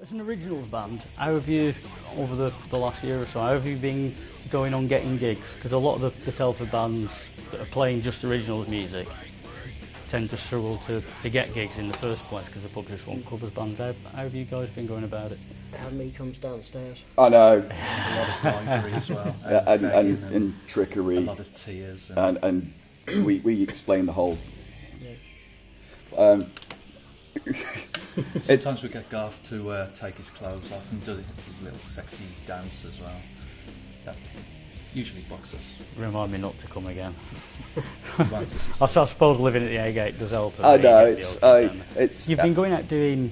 As an originals band, how have you, over the last year or so, how have you been going on getting gigs? Because a lot of the Telford bands that are playing just originals music tend to struggle to get gigs in the first place because the pubs just want covers bands. How have you guys been going about it? How me comes downstairs. I know. A lot of bribery as well. And trickery. A lot of tears. And we explain the whole... Sometimes we get Garth to take his clothes off and do his little sexy dance as well. That usually bucks us. Remind me not to come again. I suppose living at the A-Gate does help. I know, it's... You've been going out doing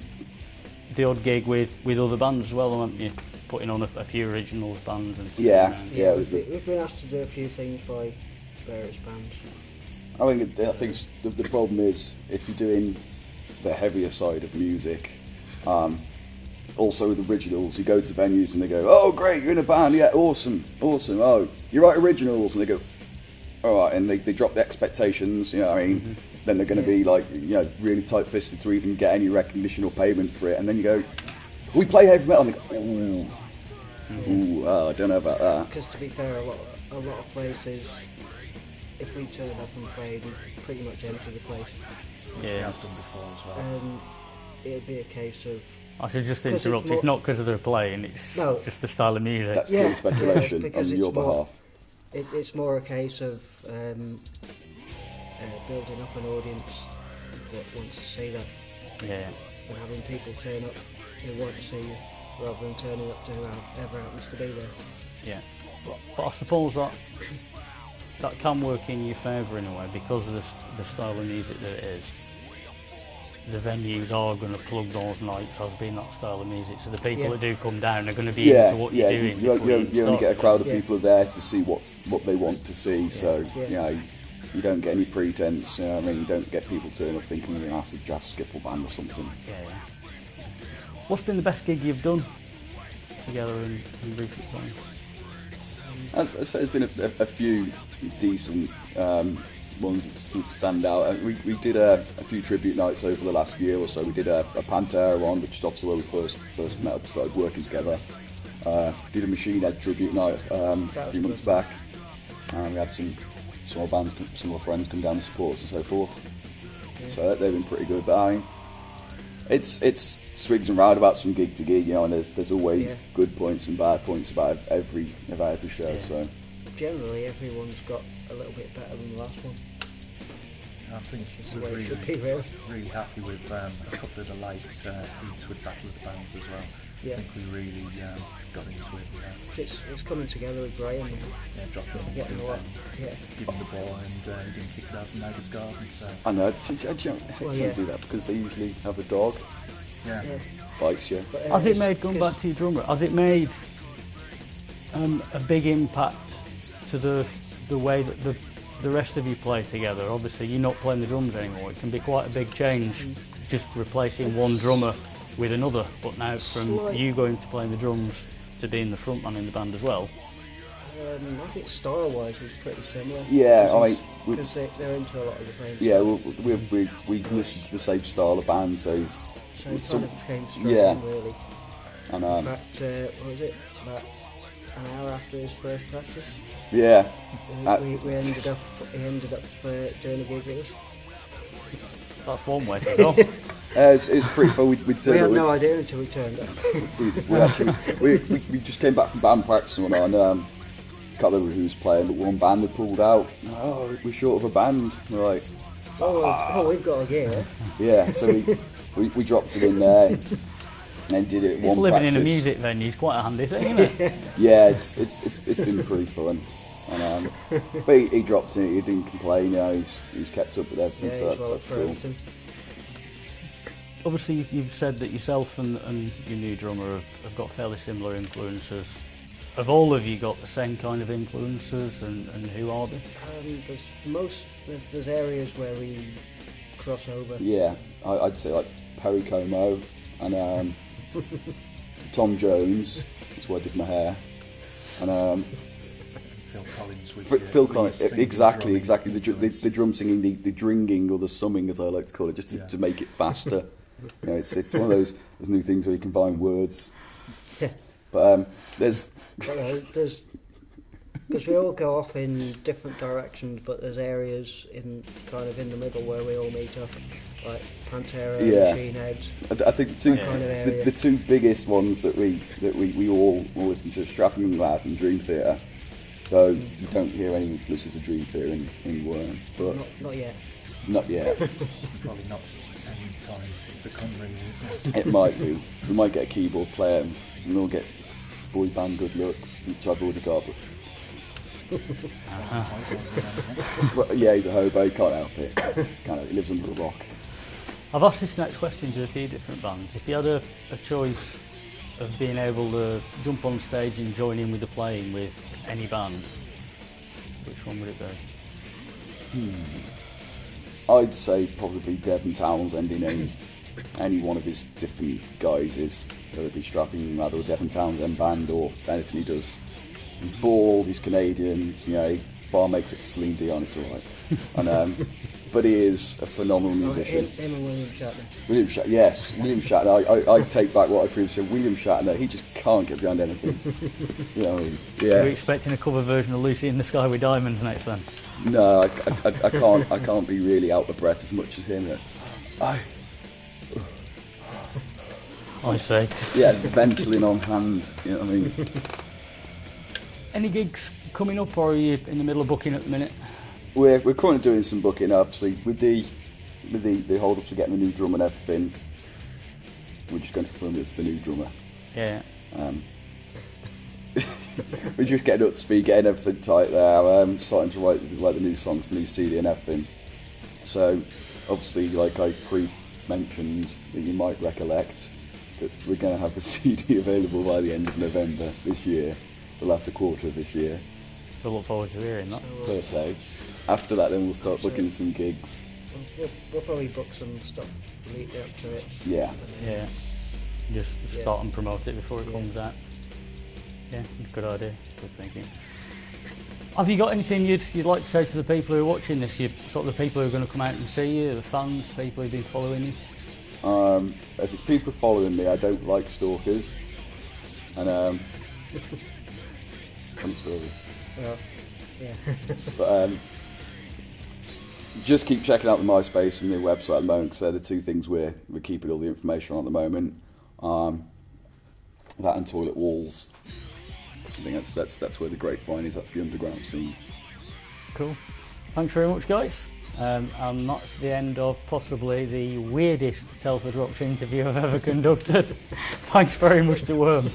the odd gig with other bands as well, haven't you? Putting on a few originals bands and stuff. Yeah. We've been asked to do a few things by various bands. I think the problem is if you're doing the heavier side of music, also with originals, you go to venues and they go, "Oh, great, you're in a band, yeah, awesome. Oh, you write originals," and they go, "All right," and they drop the expectations. You know what I mean? Mm-hmm. Then they're going to be like, really tight-fisted to even get any recognition or payment for it. And then you go, "We play heavy metal," and they go, I don't know about that. Because to be fair, a lot of places, if we turn up and play, we pretty much empty the place. Yeah, I've done before as well. It'd be a case of... I should just interrupt. It's not because they're playing, it's just the style of music. That's pure speculation on your behalf. It's more a case of building up an audience that wants to see that. Yeah. And having people turn up who want to see you, rather than turning up to whoever happens to be there. Yeah. But I suppose that can work in your favour in a way, because of the style of music that it is. The venues are going to plug those nights as being that style of music, so the people that do come down are going to be into what you're doing. You only get a crowd of people there to see what they want to see, so you don't get any pretense. I mean, you don't get people turning up thinking you're an massive jazz skiffle band or something. Yeah. What's been the best gig you've done together in recent times? I'd say there's been a few decent ones that stand out. We did a few tribute nights over the last year or so. We did a Pantera one, which is obviously where we first met up, started working together. Did a Machine Head tribute night a few months back. We had some more bands, some more friends come down and support us and so forth. Yeah. So they've been pretty good. But I mean, it's swings and roundabouts from gig to gig, and there's always good points and bad points about every show. Yeah. So generally, everyone's got a little bit better than the last one. I think we're really happy with a couple of the late beats with Battle of the Bands as well. Yeah. I think we really got into it. It's coming together with Graham. Dropping it getting a lot. Yeah. Giving the ball and he didn't pick it up in Neighbour's garden. So I know. They do that because they usually have a dog. Yeah. Bikes, yeah. Has it made, going back to your drummer, has it made a big impact to the way that the rest of you play together? Obviously, you're not playing the drums anymore. It can be quite a big change, just replacing one drummer with another. But now, from you going to playing the drums to being the frontman in the band as well. I think style-wise it's pretty similar. Yeah, I mean, because they're into a lot of the same. Yeah, we listen to the same style of band, so it kind of came straight in, really. And in fact, what was it? About an hour after his first practice. Yeah. We ended up doing a gig with us. That's one way to go. It was pretty fun. We had no idea until we turned up. we just came back from band practice and whatnot, and can't remember who was playing, but one band had pulled out. Oh, we're short of a band. We're like, we've got a gear. Yeah, so we dropped it in there and then did it. Just living in a music venue is quite a handy thing, isn't it? Yeah, it's been pretty fun. And, but he dropped it. He didn't complain. He's kept up with everything, so that's cool. Obviously, you've said that yourself and your new drummer have got fairly similar influences. Have all of you got the same kind of influences, and who are they? There's areas where we cross over. Yeah, I'd say like Perry Como and Tom Jones. That's where I did my hair. And Phil Collins with Phil Collins, exactly. The drum singing, the dringing or the summing, as I like to call it, just to make it faster. It's one of those. There's new things where you can find words. Yeah. But there's because we all go off in different directions, but there's areas in the middle where we all meet up, like Pantera, Yeah. Machine Head. I think the two, kind of area. the two biggest ones that we all listen to, Strapping and Lad and Dream Theater. So you don't hear any listen to Dream Theater in Werm, but Not yet. not yet. Probably not any time to come, really, is it? It might be. We might get a keyboard player and we'll get boy band good looks, which I've already got. But yeah, he's a hobo, can't help it. He lives under a rock. I've asked this next question to a few different bands. If you had a choice of being able to jump on stage and join in with the playing with any band, which one would it be? I'd say probably Devon Townsend in any one of his different guises, whether it be Strapping Lad or Devon Townsend band or anything he does. He's bald, he's Canadian, bar makes it for Celine Dion, it's alright. And but he is a phenomenal musician. Him and William Shatner. William Shatner, I take back what I previously said. William Shatner, he just can't get behind anything. Are we expecting a cover version of Lucy in the Sky with Diamonds next then? No, I can't be really out of breath as much as him. I see. Yeah, Ventolin on hand, you know what I mean? Any gigs coming up, or are you in the middle of booking at the minute? We're currently doing some booking, obviously, with the hold-ups of getting the new drum and everything. We're just going to confirm it's the new drummer. Yeah. We're just getting up to speed, getting everything tight there, starting to write the new songs, the new CD and everything. So, obviously, like I pre-mentioned, that you might recollect, that we're going to have the CD available by the end of November this year, the latter quarter of this year. We'll look forward to hearing that. Per se. After that, then we'll start booking some gigs. We'll probably book some stuff leading up to it. Yeah. Yeah. Just start and promote it before it comes out. Yeah, good idea. Good thinking. Have you got anything you'd like to say to the people who are watching this? You sort of the people who are going to come out and see you, the fans, people who've been following you? If it's people following me, I don't like stalkers. And funny story. Well, yeah. But just keep checking out the MySpace and the website at the moment, because they're the two things we're keeping all the information on at the moment. That and Toilet Walls. I think that's where the grapevine is. That's the underground scene. Cool. Thanks very much, guys. And that's the end of possibly the weirdest Telford Rocks interview I've ever conducted. Thanks very much to Werm.